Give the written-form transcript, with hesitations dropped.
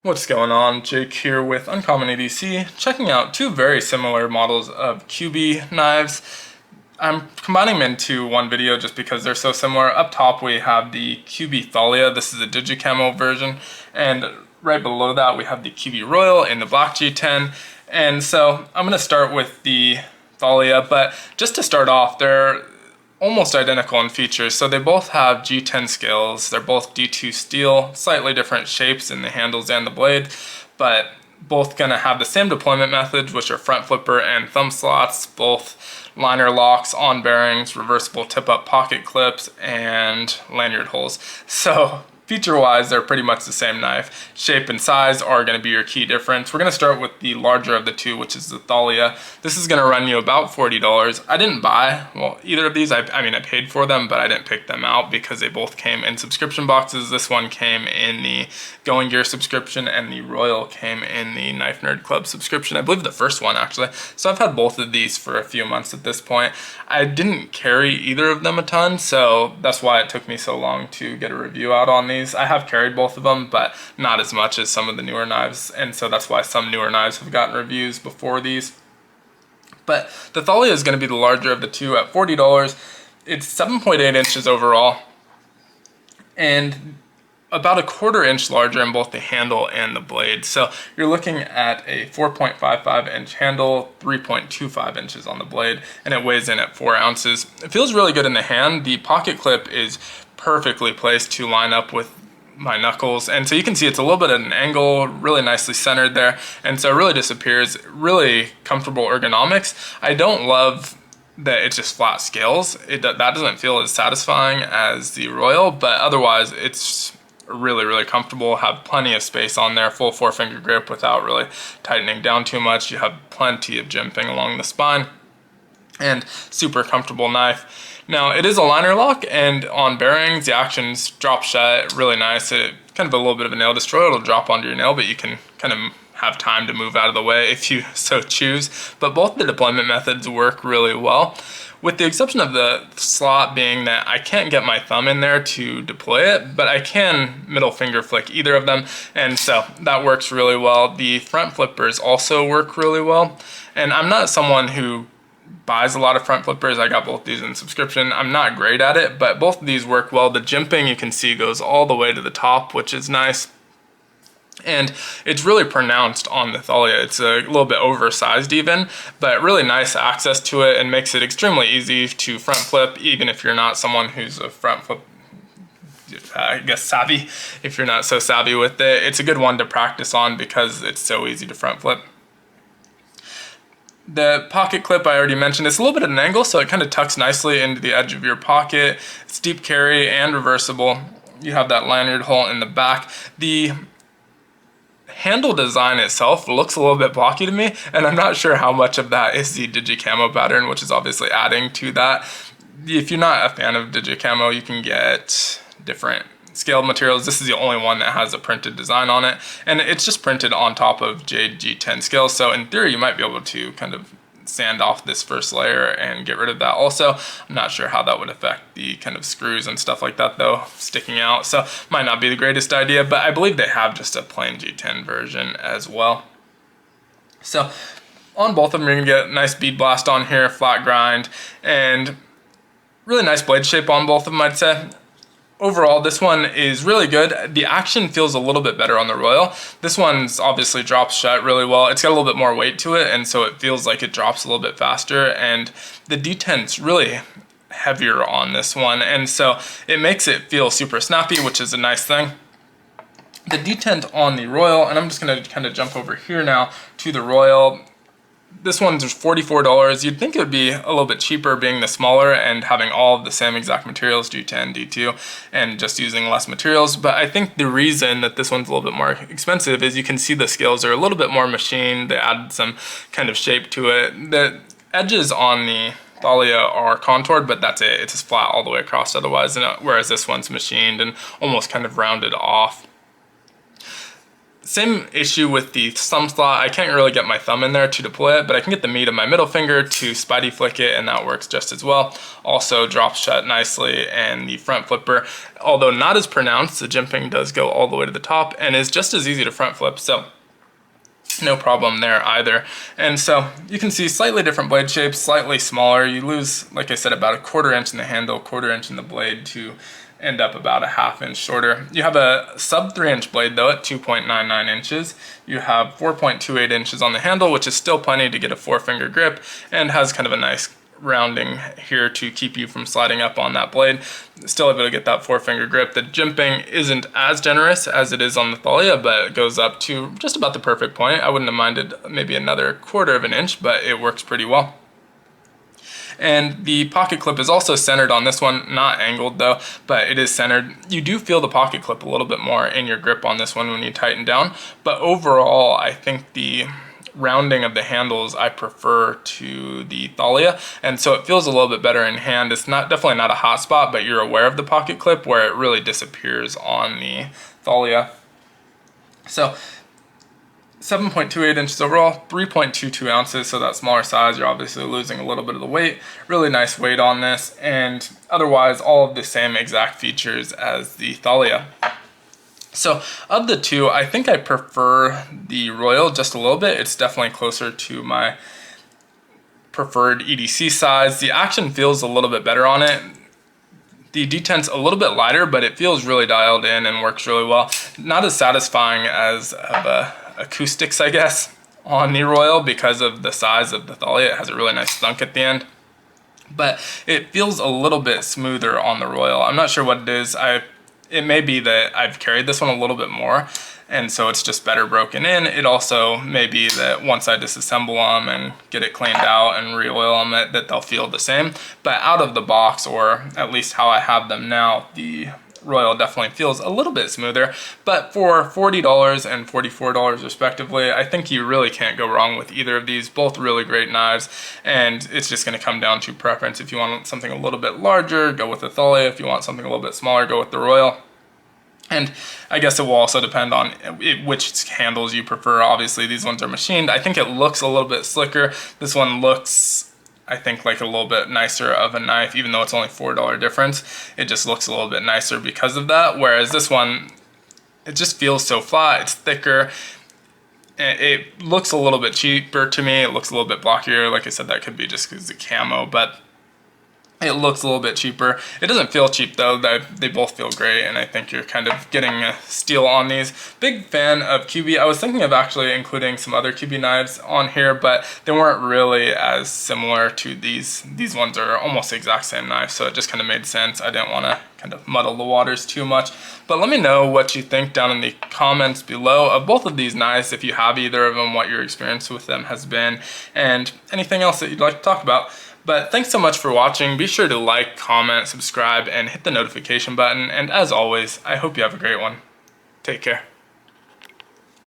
What's going on? Jake here with Uncommon ADC, checking out two very similar models of Kubey knives. I'm combining them into one video just because they're so similar. Up top we have the QSP Thalia, this is a digicamo version, and right below that we have the QSP Royal in the black G10. And so I'm going to start with the Thalia, but just to start off, they're almost identical in features. So they both have G10 scales. They're both D2 steel, slightly different shapes in the handles and the blade, but both gonna have the same deployment methods, which are front flipper and thumb slots, both liner locks, on bearings, reversible tip-up pocket clips, and lanyard holes. So feature-wise, they're pretty much the same knife. Shape and size are going to be your key difference. We're going to start with the larger of the two, which is the Thalia. This is going to run you about $40. I didn't buy, either of these. I paid for them, but I didn't pick them out because they both came in subscription boxes. This one came in the Going Gear subscription, and the Royal came in the Knife Nerd Club subscription. I believe the first one, actually. So I've had both of these for a few months at this point. I didn't carry either of them a ton, so that's why it took me so long to get a review out on these. I have carried both of them, but not as much as some of the newer knives, and so that's why some newer knives have gotten reviews before these. But the Thalia is going to be the larger of the two at $40. It's 7.8 inches overall, and about a 1/4 inch larger in both the handle and the blade. So you're looking at a 4.55 inch handle, 3.25 inches on the blade, and it weighs in at 4 ounces. It feels really good in the hand. The pocket clip is perfectly placed to line up with my knuckles, and so you can see it's a little bit at an angle, really nicely centered there, and so it really disappears. Really comfortable ergonomics. I don't love that it's just flat scales. That doesn't feel as satisfying as the Royal, but otherwise it's really comfortable. Have plenty of space on there, full 4-finger grip without really tightening down too much. You have plenty of jimping along the spine, and super comfortable knife. Now it is a liner lock, and on bearings the actions drop shut really nice. It kind of a little bit of a nail destroyer. It'll drop onto your nail, but you can kind of have time to move out of the way if you so choose. But both the deployment methods work really well, with the exception of the slot being that I can't get my thumb in there to deploy it, but I can middle finger flick either of them, and so that works really well. The front flippers also work really well, and I'm not someone who buys a lot of front flippers. I got both these in subscription. I'm not great at it, but both of these work well. The jimping, you can see, goes all the way to the top, which is nice. And it's really pronounced on the Thalia. It's a little bit oversized even, but really nice access to it, and makes it extremely easy to front flip, even if you're not someone who's a front flip, I guess, savvy. If you're not so savvy with it, it's a good one to practice on because it's so easy to front flip. The pocket clip I already mentioned, it's a little bit at an angle, so it kind of tucks nicely into the edge of your pocket. It's deep carry and reversible. You have that lanyard hole in the back. The handle design itself looks a little bit blocky to me, and I'm not sure how much of that is the digicamo pattern, which is obviously adding to that. If you're not a fan of digicamo, you can get different scaled materials. This is the only one that has a printed design on it, and it's just printed on top of jade G10 scales, so in theory you might be able to kind of sand off this first layer and get rid of that also. I'm not sure how that would affect the kind of screws and stuff like that though, sticking out, so might not be the greatest idea, but I believe they have just a plain G10 version as well. So on both of them you're gonna get a nice bead blast on here, flat grind, and really nice blade shape on both of them, I'd say. Overall, this one is really good. The action feels a little bit better on the Royal. This one's obviously drops shut really well. It's got a little bit more weight to it, and so it feels like it drops a little bit faster, and the D10's really heavier on this one, and so it makes it feel super snappy, which is a nice thing. The D10 on the Royal, and I'm just gonna kind of jump over here now to the Royal. This one's $44. You'd think it would be a little bit cheaper being the smaller and having all of the same exact materials, D10, D2, and just using less materials. But I think the reason that this one's a little bit more expensive is you can see the scales are a little bit more machined. They added some kind of shape to it. The edges on the Thalia are contoured, but that's it. It's just flat all the way across otherwise, whereas this one's machined and almost kind of rounded off. Same issue with the thumb slot. I can't really get my thumb in there to deploy it, but I can get the meat of my middle finger to spidey flick it, and that works just as well. Also drops shut nicely, and the front flipper, although not as pronounced, the jimping does go all the way to the top and is just as easy to front flip, so no problem there either. And so you can see slightly different blade shapes, slightly smaller. You lose, like I said, about a 1/4 inch in the handle, 1/4 inch in the blade to end up about a 1/2 inch shorter. You have a sub 3 inch blade though at 2.99 inches. You have 4.28 inches on the handle, which is still plenty to get a 4-finger grip, and has kind of a nice rounding here to keep you from sliding up on that blade. Still able to get that 4-finger grip. The jimping isn't as generous as it is on the Thalia, but it goes up to just about the perfect point. I wouldn't have minded maybe another 1/4 of an inch, but it works pretty well. And the pocket clip is also centered on this one, not angled though, but it is centered. You do feel the pocket clip a little bit more in your grip on this one when you tighten down, but overall I think the rounding of the handles I prefer to the Thalia, and so it feels a little bit better in hand. It's definitely not a hot spot, but you're aware of the pocket clip where it really disappears on the Thalia. So 7.28 inches overall, 3.22 ounces, so that smaller size, you're obviously losing a little bit of the weight. Really nice weight on this, and otherwise all of the same exact features as the Thalia. So of the two, I think I prefer the Royal just a little bit. It's definitely closer to my preferred EDC size. The action feels a little bit better on it. The detent's a little bit lighter, but it feels really dialed in and works really well. Not as satisfying as acoustics, I guess, on the Royal because of the size of the Thalia. It has a really nice thunk at the end, but it feels a little bit smoother on the Royal. I'm not sure what it is. It may be that I've carried this one a little bit more, and so it's just better broken in. It also may be that once I disassemble them and get it cleaned out and re-oil them, that they'll feel the same. But out of the box, or at least how I have them now, the Royal definitely feels a little bit smoother. But for $40 and $44 respectively, I think you really can't go wrong with either of these. Both really great knives, and it's just going to come down to preference. If you want something a little bit larger, go with the Thalia. If you want something a little bit smaller, go with the Royal. And I guess it will also depend on which handles you prefer. Obviously, these ones are machined. I think it looks a little bit slicker. This one looks, I think, like a little bit nicer of a knife, even though it's only $4 difference. It just looks a little bit nicer because of that. Whereas this one, it just feels so flat. It's thicker. It looks a little bit cheaper to me. It looks a little bit blockier. Like I said, that could be just because of the camo, but it looks a little bit cheaper. It doesn't feel cheap though. They both feel great, and I think you're kind of getting a steal on these. Big fan of Kubey. I was thinking of actually including some other Kubey knives on here, but they weren't really as similar to these. These ones are almost the exact same knife, so it just kind of made sense. I didn't want to kind of muddle the waters too much. But let me know what you think down in the comments below of both of these knives, if you have either of them, what your experience with them has been, and anything else that you'd like to talk about. But thanks so much for watching. Be sure to like, comment, subscribe, and hit the notification button. And as always, I hope you have a great one. Take care.